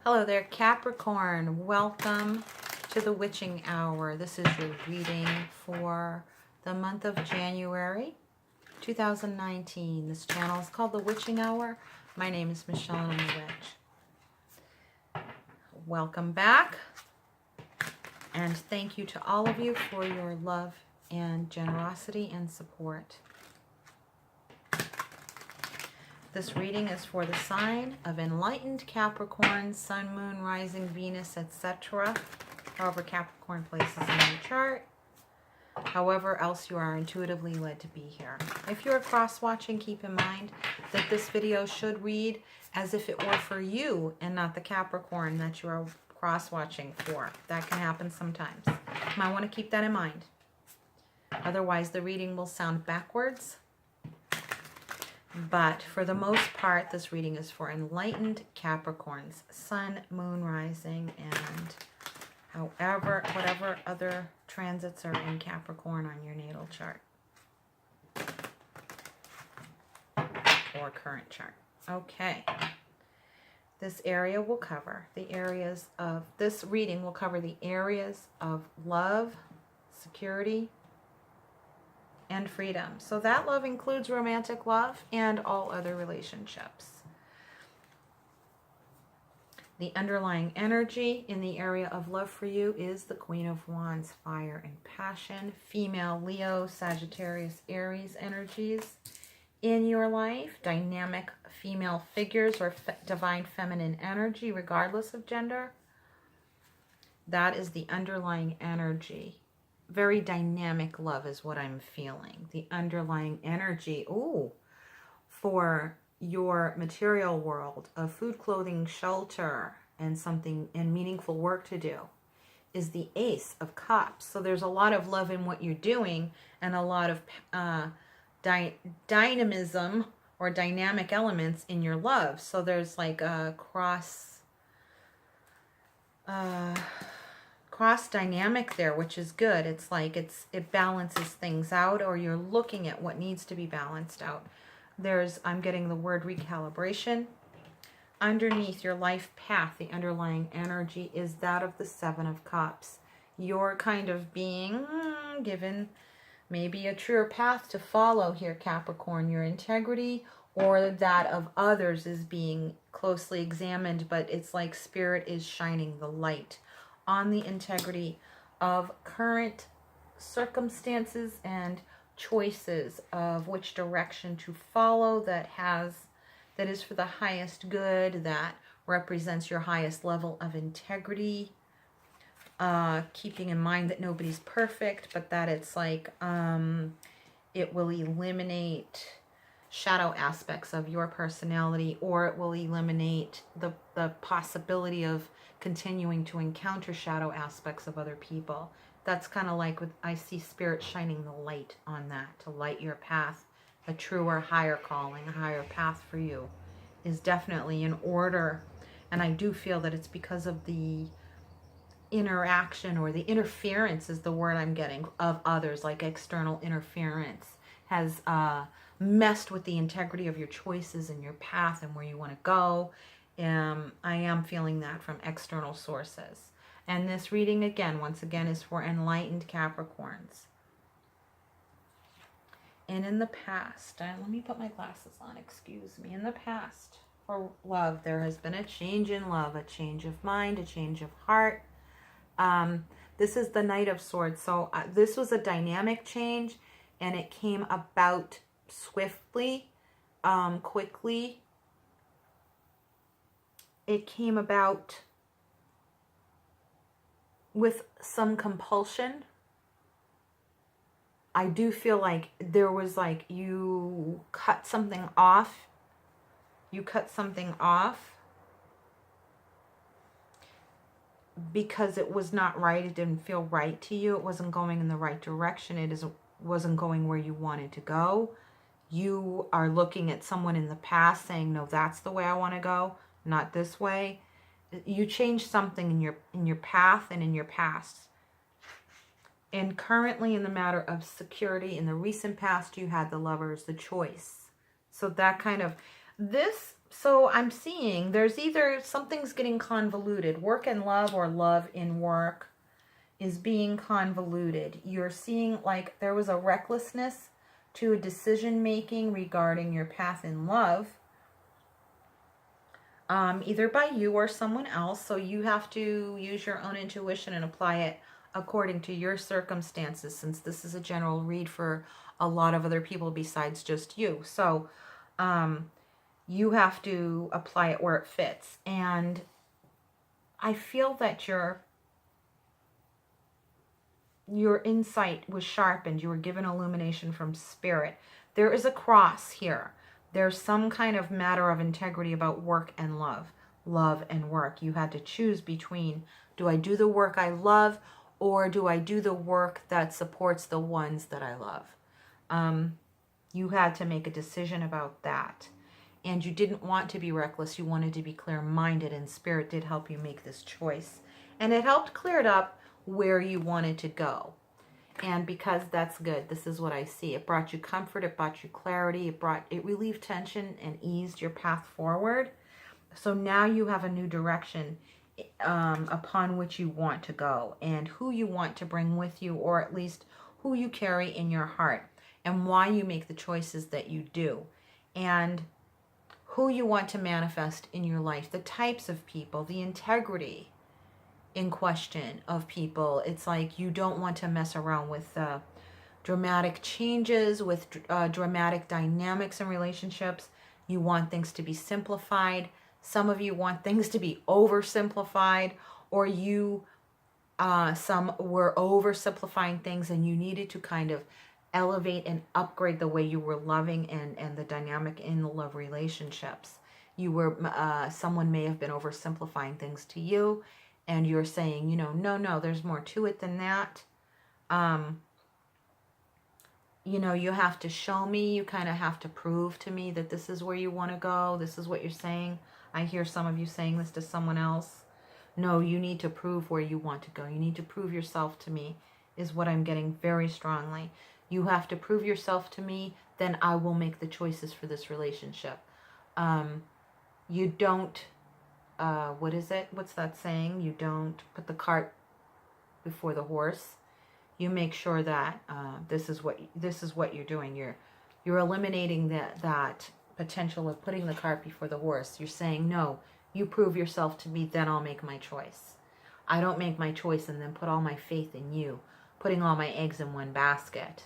Hello there, Capricorn. Welcome to the Witching Hour. This is your reading for the month of January 2019. This channel is called the Witching Hour. My name is Michelle and I'm a witch. Welcome back. And thank you to all of you for your love and generosity and support. This reading is for the sign of enlightened Capricorn, Sun, Moon, Rising, Venus, etc. However Capricorn places in your chart. However else you are intuitively led to be here. If you're cross-watching, keep in mind that this video should read as if it were for you and not the Capricorn that you are cross-watching for. That can happen sometimes. You might want to keep that in mind. Otherwise, the reading will sound backwards. But for the most part, this reading is for enlightened Capricorns, Sun, Moon, Rising, and whatever other transits are in Capricorn on your natal chart or current chart. Okay. This area will cover the areas of, this reading will cover the areas of love, security, and freedom. So that love includes romantic love and all other relationships. The underlying energy in the area of love for you is the Queen of Wands, fire and passion, female Leo, Sagittarius, Aries energies in your life, dynamic female figures or divine feminine energy regardless of gender. That is the underlying energy. Very dynamic love is what I'm feeling. The underlying energy, for your material world of food, clothing, shelter, and something and meaningful work to do is the Ace of Cups. So there's a lot of love in what you're doing and a lot of dynamism or dynamic elements in your love. So there's like a cross dynamic there, which is good. It's like it balances things out, or you're looking at what needs to be balanced out. I'm getting the word recalibration. Underneath your life path, the underlying energy is that of the Seven of Cups. You're kind of being given maybe a truer path to follow here, Capricorn. Your integrity or that of others is being closely examined, but it's like Spirit is shining the light on the integrity of current circumstances and choices of which direction to follow that is for the highest good, that represents your highest level of integrity, keeping in mind that nobody's perfect, but that it's like it will eliminate shadow aspects of your personality, or it will eliminate the possibility of continuing to encounter shadow aspects of other people. That's kind of like I see Spirit shining the light on that, to light your path. A truer, higher calling, a higher path for you is definitely in order. And I do feel that it's because of the interaction, or the interference is the word I'm getting, of others, like external interference has messed with the integrity of your choices and your path and where you want to go. I am feeling that from external sources. And this reading, once again, is for enlightened Capricorns. And in the past, let me put my glasses on, excuse me. In the past, for love, there has been a change in love, a change of mind, a change of heart. This is the Knight of Swords. So this was a dynamic change, and it came about swiftly, quickly. It came about with some compulsion. I do feel like there was like you cut something off. You cut something off because it was not right. It didn't feel right to you. It wasn't going in the right direction. It wasn't going where you wanted to go. You are looking at someone in the past saying, no, that's the way I want to go, not this way. You changed something in your path and in your past. And currently, in the matter of security, in the recent past, you had the Lovers, the Choice. So that kind of, this So I'm seeing there's either something's getting convoluted, work and love or love in work is being convoluted. You're seeing like there was a recklessness to a decision making regarding your path in love, either by you or someone else. So you have to use your own intuition and apply it according to your circumstances, since this is a general read for a lot of other people besides just you. So you have to apply it where it fits. And I feel that your insight was sharpened. You were given illumination from spirit. There is a cross here. There's some kind of matter of integrity about work and love. Love and work. You had to choose between, do I do the work I love, or do I do the work that supports the ones that I love? You had to make a decision about that. And you didn't want to be reckless. You wanted to be clear-minded, and spirit did help you make this choice. And it helped clear it up where you wanted to go. And because that's good, this is what I see. It brought you comfort, it brought you clarity, it relieved tension and eased your path forward. So now you have a new direction upon which you want to go, and who you want to bring with you, or at least who you carry in your heart, and why you make the choices that you do, and who you want to manifest in your life, the types of people, the integrity in question of people. It's like you don't want to mess around with dramatic changes, with dramatic dynamics in relationships. You want things to be simplified. Some of you want things to be oversimplified, or some were oversimplifying things and you needed to kind of elevate and upgrade the way you were loving and the dynamic in the love relationships. You were, someone may have been oversimplifying things to you, and you're saying, no, there's more to it than that. You have to show me, you kind of have to prove to me that this is where you want to go. This is what you're saying. I hear some of you saying this to someone else. No, you need to prove where you want to go. You need to prove yourself to me, is what I'm getting very strongly. You have to prove yourself to me, then I will make the choices for this relationship. You don't, what is it? What's that saying? You don't put the cart before the horse. You make sure that this is what you're doing. You're eliminating that potential of putting the cart before the horse. You're saying, no, you prove yourself to me, then I'll make my choice. I don't make my choice and then put all my faith in you, putting all my eggs in one basket.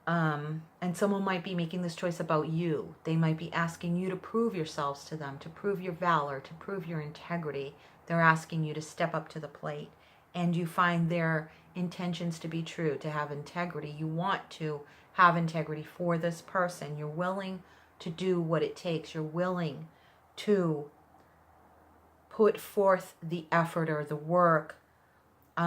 And someone might be making this choice about you. They might be asking you to prove yourselves to them, to prove your valor, to prove your integrity. They're asking you to step up to the plate. And you find their intentions to be true, to have integrity. You want to have integrity for this person. You're willing to do what it takes. You're willing to put forth the effort or the work.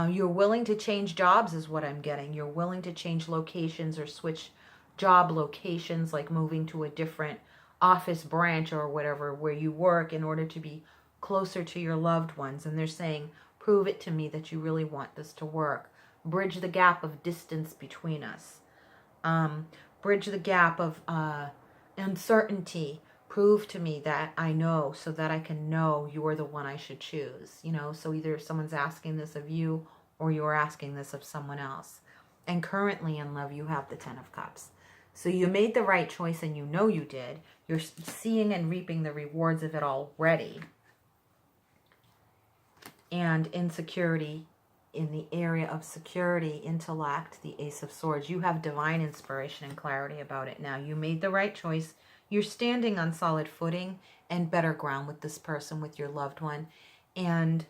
You're willing to change jobs is what I'm getting. You're willing to change locations or switch job locations, like moving to a different office branch or whatever where you work in order to be closer to your loved ones. And they're saying, prove it to me that you really want this to work. Bridge the gap of distance between us. Bridge the gap of uncertainty. Prove to me that I know, so that I can know you're the one I should choose. So either someone's asking this of you or you're asking this of someone else. And currently in love, you have the 10 of Cups. So you made the right choice, and you know you did. You're seeing and reaping the rewards of it already. And insecurity, in the area of security, intellect, the Ace of Swords, you have divine inspiration and clarity about it now. You made the right choice. You're standing on solid footing and better ground with this person, with your loved one. And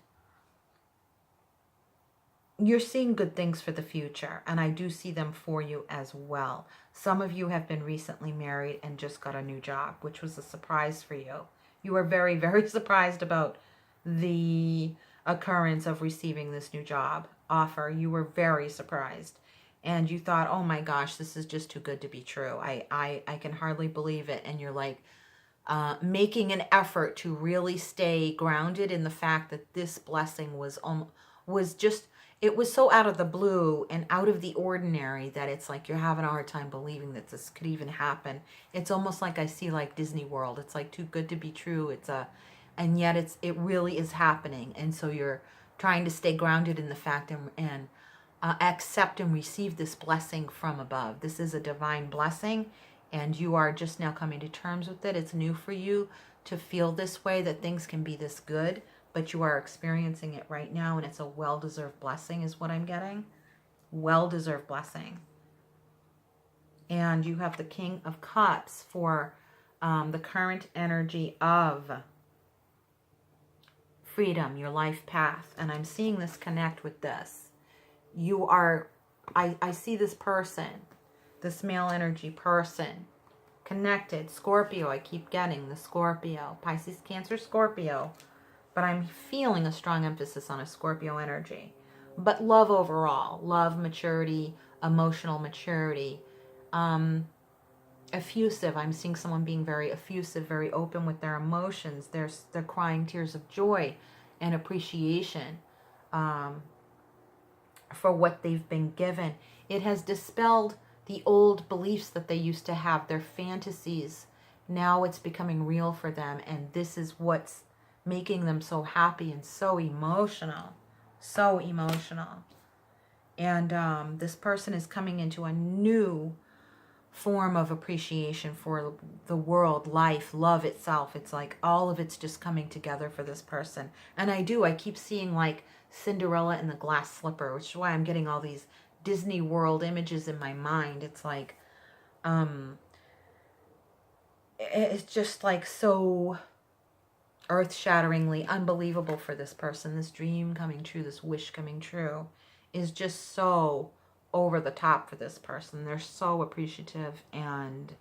you're seeing good things for the future. And I do see them for you as well. Some of you have been recently married and just got a new job, which was a surprise for you. You were very, very surprised about the occurrence of receiving this new job offer. You were very surprised. And you thought, oh my gosh, this is just too good to be true. I can hardly believe it. And you're like making an effort to really stay grounded in the fact that this blessing was just, it was so out of the blue and out of the ordinary that it's like you're having a hard time believing that this could even happen. It's almost like I see like Disney World. It's like too good to be true. And yet it really is happening. And so you're trying to stay grounded in the fact and accept and receive this blessing from above. This is a divine blessing, and you are just now coming to terms with it. It's new for you to feel this way, that things can be this good, but you are experiencing it right now, and it's a well-deserved blessing is what I'm getting. Well-deserved blessing. And you have the King of Cups for the current energy of freedom, your life path. And I'm seeing this connect with this. You are, I see this person, this male energy person, connected. Scorpio, I keep getting the Scorpio. Pisces, Cancer, Scorpio. But I'm feeling a strong emphasis on a Scorpio energy. But love overall. Love, maturity, emotional maturity. Effusive. I'm seeing someone being very effusive, very open with their emotions. They're crying tears of joy and appreciation for what they've been given. It has dispelled the old beliefs that they used to have, their fantasies. Now it's becoming real for them, and this is what's making them so happy and so emotional. So emotional. And this person is coming into a new form of appreciation for the world, life, love itself. It's like all of it's just coming together for this person. And I keep seeing like Cinderella and the glass slipper, which is why I'm getting all these Disney World images in my mind. It's like, it's just like so earth-shatteringly unbelievable for this person. This dream coming true, this wish coming true is just so over the top for this person. They're so appreciative and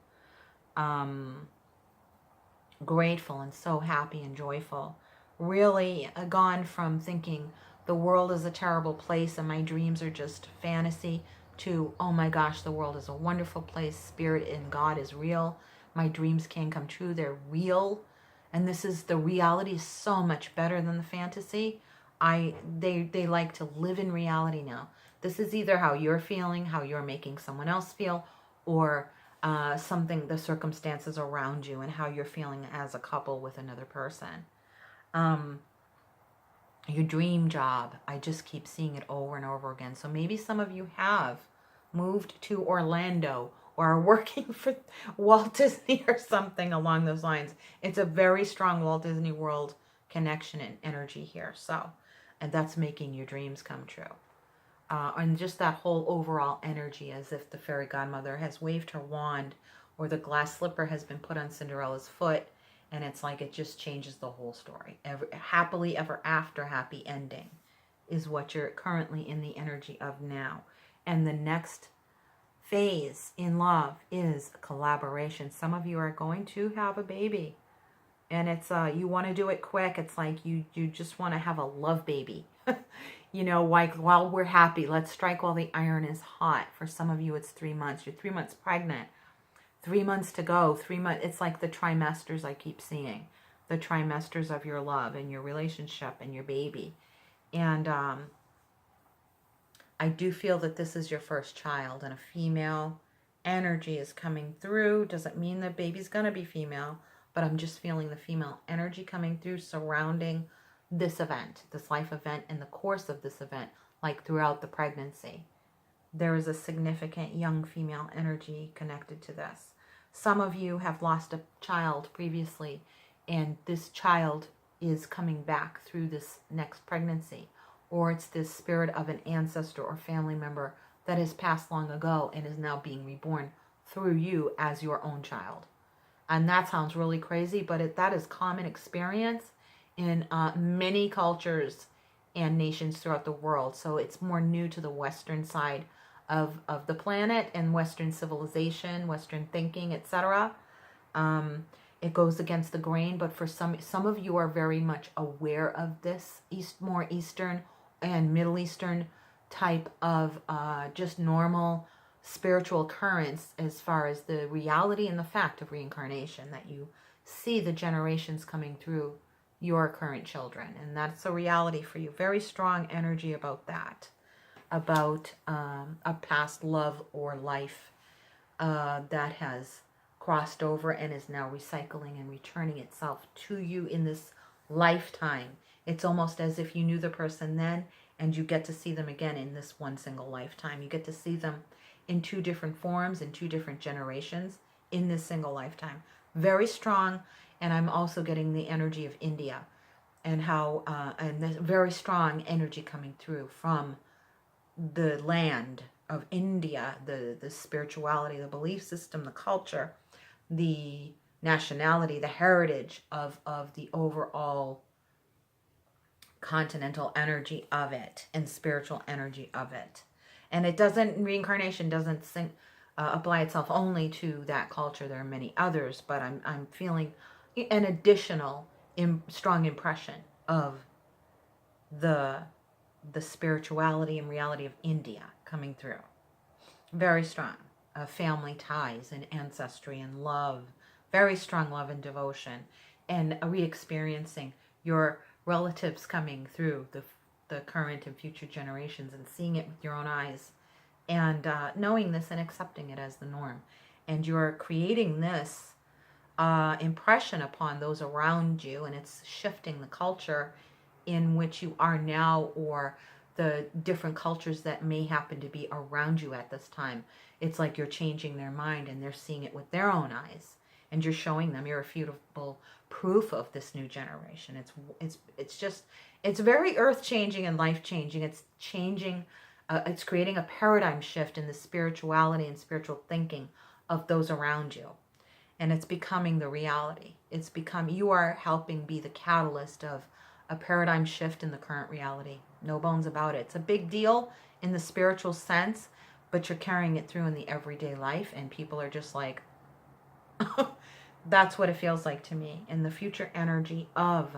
grateful and so happy and joyful. Really gone from thinking the world is a terrible place and my dreams are just fantasy to, oh my gosh, the world is a wonderful place. Spirit and God is real. My dreams can come true. They're real. And this is, the reality is so much better than the fantasy. They like to live in reality now. This is either how you're feeling, how you're making someone else feel, or something, the circumstances around you and how you're feeling as a couple with another person. Your dream job, I just keep seeing it over and over again. So maybe some of you have moved to Orlando or are working for Walt Disney or something along those lines. It's a very strong Walt Disney World connection and energy here. So, and that's making your dreams come true. And just that whole overall energy, as if the fairy godmother has waved her wand or the glass slipper has been put on Cinderella's foot, and it's like it just changes the whole story. Happily ever after, happy ending is what you're currently in the energy of now. And the next phase in love is collaboration. Some of you are going to have a baby, and it's you want to do it quick. It's like you just want to have a love baby. You know, like while we're happy, let's strike while the iron is hot. For some of you, it's 3 months. You're 3 months pregnant. 3 months to go. 3 months. It's like the trimesters I keep seeing. The trimesters of your love and your relationship and your baby. And I do feel that this is your first child, and a female energy is coming through. Doesn't mean the baby's going to be female, but I'm just feeling the female energy coming through surrounding this event, this life event, in the course of this event, like throughout the pregnancy. There is a significant young female energy connected to this. Some of you have lost a child previously, and this child is coming back through this next pregnancy. Or it's this spirit of an ancestor or family member that has passed long ago and is now being reborn through you as your own child. And that sounds really crazy, but that is common experience in many cultures and nations throughout the world. So it's more new to the Western side of the planet and Western civilization, Western thinking, etc. It goes against the grain, but for some of you are very much aware of this more Eastern and Middle Eastern type of just normal spiritual occurrence, as far as the reality and the fact of reincarnation, that you see the generations coming through your current children, and that's a reality for you. Very strong energy about that. about a past love or life that has crossed over and is now recycling and returning itself to you in this lifetime. It's almost as if you knew the person then and you get to see them again in this one single lifetime. You get to see them in two different forms, in two different generations, in this single lifetime. Very strong, and I'm also getting the energy of India and how, and there's very strong energy coming through from the land of India, the spirituality, the belief system, the culture, the nationality, the heritage of the overall continental energy of it and spiritual energy of it. And it doesn't, reincarnation doesn't apply itself only to that culture. There are many others, but I'm feeling an additional strong impression of the spirituality and reality of India coming through. Very strong. Family ties and ancestry and love. Very strong love and devotion. And re-experiencing your relatives coming through the current and future generations and seeing it with your own eyes. And knowing this and accepting it as the norm. And you're creating this impression upon those around you, and it's shifting the culture in which you are now, or the different cultures that may happen to be around you at this time. It's like you're changing their mind and they're seeing it with their own eyes, and you're showing them irrefutable proof of this new generation. It's very earth-changing and life-changing. It's changing, it's creating a paradigm shift in the spirituality and spiritual thinking of those around you. And it's becoming the reality. You are helping be the catalyst of a paradigm shift in the current reality. No bones about it. It's a big deal in the spiritual sense, but you're carrying it through in the everyday life, and people are just like, that's what it feels like to me. In the future energy of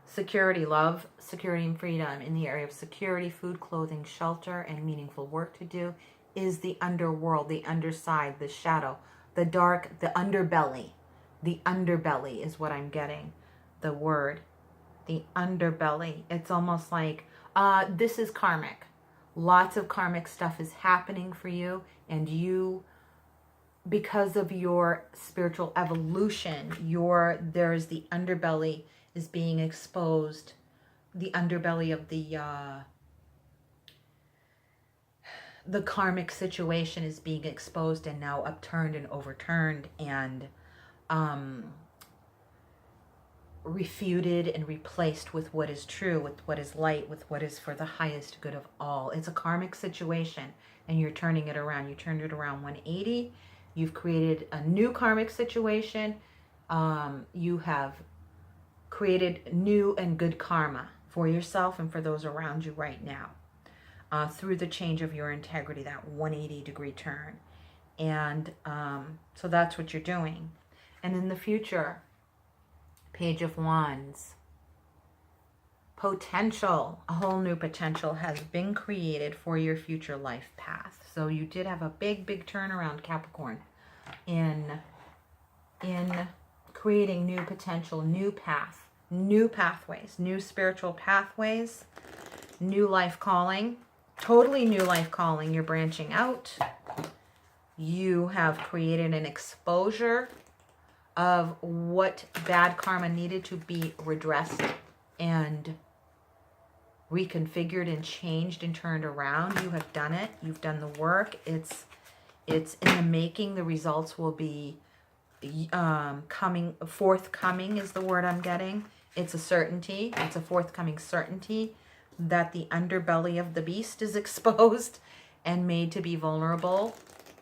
security, love, security, and freedom in the area of security, food, clothing, shelter, and meaningful work to do is the underworld, the underside, the shadow, the dark, the underbelly. The underbelly is what I'm getting. The word, the underbelly. It's almost like this is karmic. Lots of karmic stuff is happening for you, and you, because of your spiritual evolution, there's the underbelly is being exposed. The underbelly of the karmic situation is being exposed and now upturned and overturned and refuted and replaced with what is true, with what is light, with what is for the highest good of all. It's a karmic situation, and you're turning it around. You turned it around 180. You've created a new karmic situation. You have created new and good karma for yourself and for those around you right now through the change of your integrity, that 180-degree turn. And so that's what you're doing. And in the future, Page of Wands, potential, a whole new potential has been created for your future life path. So you did have a big, big turnaround, Capricorn, in creating new potential, new path, new pathways, new spiritual pathways, new life calling, totally new life calling. You're branching out. You have created an exposure of what bad karma needed to be redressed and reconfigured and changed and turned around. You have done it. You've done the work. It's in the making. The results will be forthcoming is the word I'm getting. It's a certainty. It's a forthcoming certainty that the underbelly of the beast is exposed and made to be vulnerable.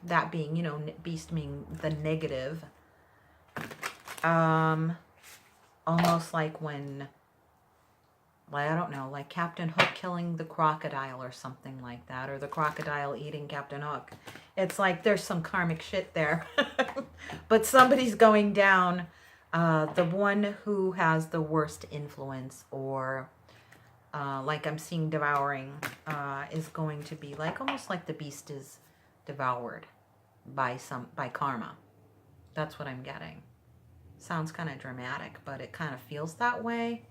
That being, beast being the negative. Almost like when, I don't know, like Captain Hook killing the crocodile or something like that, or the crocodile eating Captain Hook. It's like there's some karmic shit there. But somebody's going down. The one who has the worst influence, or like I'm seeing devouring, is going to be like almost like the beast is devoured by karma. That's what I'm getting. Sounds kind of dramatic, but it kind of feels that way.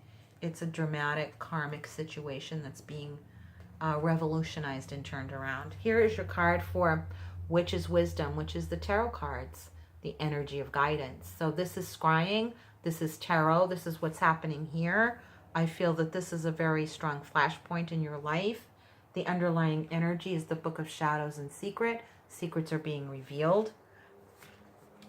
It's a dramatic karmic situation that's being revolutionized and turned around. Here is your card for Witch's Wisdom, which is the tarot cards, the energy of guidance. So this is scrying, this is tarot, this is what's happening here. I feel that this is a very strong flashpoint in your life. The underlying energy is the Book of Shadows and Secret. Secrets are being revealed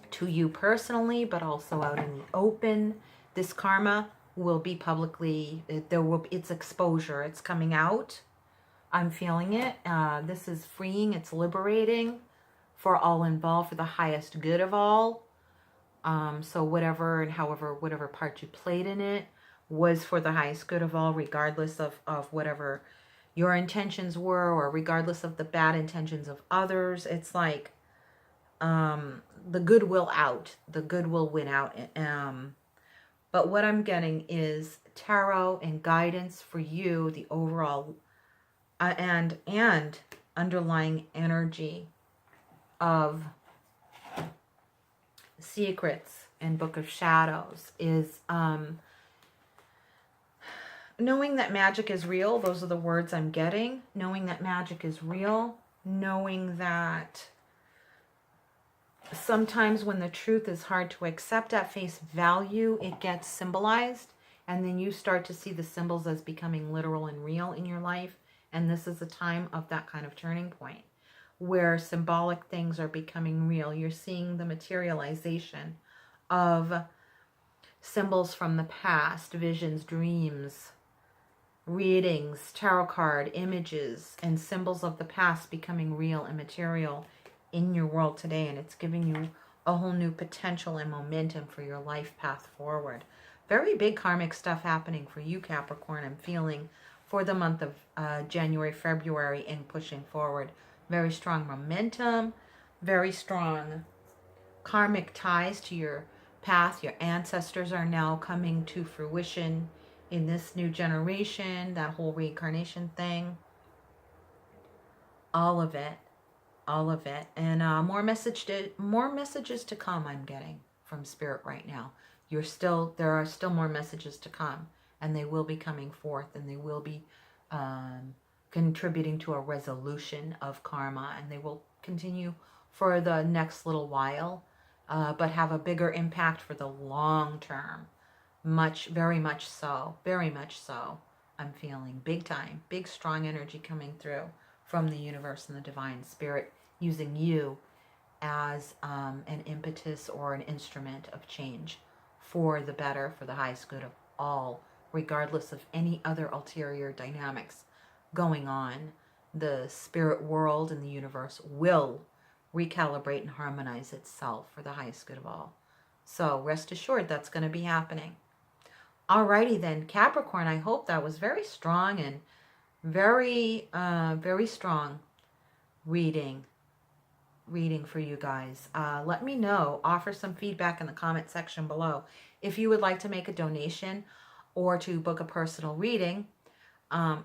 to you personally, but also out in the open. This karma will be publicly, it's exposure, it's coming out. I'm feeling it. This is freeing, it's liberating for all involved, for the highest good of all. So whatever and however, whatever part you played in it was for the highest good of all, regardless of whatever your intentions were, or regardless of the bad intentions of others. It's like the good will out. The good will win out. But what I'm getting is tarot and guidance for you, the overall and underlying energy of Secrets and Book of Shadows is knowing that magic is real. Those are the words I'm getting. Knowing that magic is real. Knowing that sometimes when the truth is hard to accept at face value, it gets symbolized. And then you start to see the symbols as becoming literal and real in your life. And this is a time of that kind of turning point, where symbolic things are becoming real. You're seeing the materialization of symbols from the past, visions, dreams, readings, tarot card, images, and symbols of the past becoming real and material in your world today. And it's giving you a whole new potential and momentum for your life path forward. Very big karmic stuff happening for you, Capricorn, I'm feeling, for the month of January, February, and pushing forward. Very strong momentum, very strong karmic ties to your path. Your ancestors are now coming to fruition in this new generation, that whole reincarnation thing. All of it. All of it. And more messages to come, I'm getting from Spirit right now. There are still more messages to come, and they will be coming forth, and they will be contributing to a resolution of karma, and they will continue for the next little while, but have a bigger impact for the long term. Very much so. I'm feeling big time, big strong energy coming through from the universe and the divine spirit, using you as an impetus or an instrument of change for the better, for the highest good of all, regardless of any other ulterior dynamics going on. The spirit world and the universe will recalibrate and harmonize itself for the highest good of all. So rest assured that's going to be happening. Alrighty then, Capricorn, I hope that was very strong and very strong reading for you guys. Let me know, offer some feedback in the comment section below. If you would like to make a donation or to book a personal reading,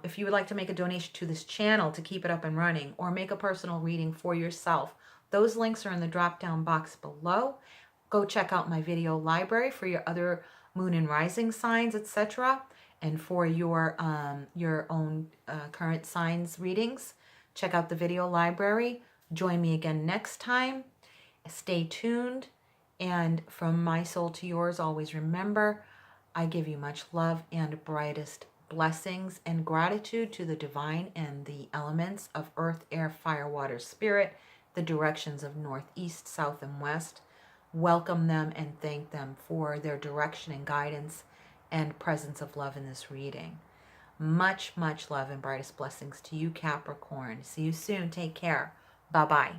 if you would like to make a donation to this channel to keep it up and running, or make a personal reading for yourself, those links are in the drop down box below. Go check out my video library for your other moon and rising signs, etc. And for your own current signs readings, check out the video library. Join me again next time. Stay tuned. And from my soul to yours, always remember, I give you much love and brightest blessings and gratitude to the divine and the elements of earth, air, fire, water, spirit, the directions of north, east, south, and west. Welcome them and thank them for their direction and guidance and presence of love in this reading. Much, much love and brightest blessings to you, Capricorn. See you soon. Take care. Bye-bye.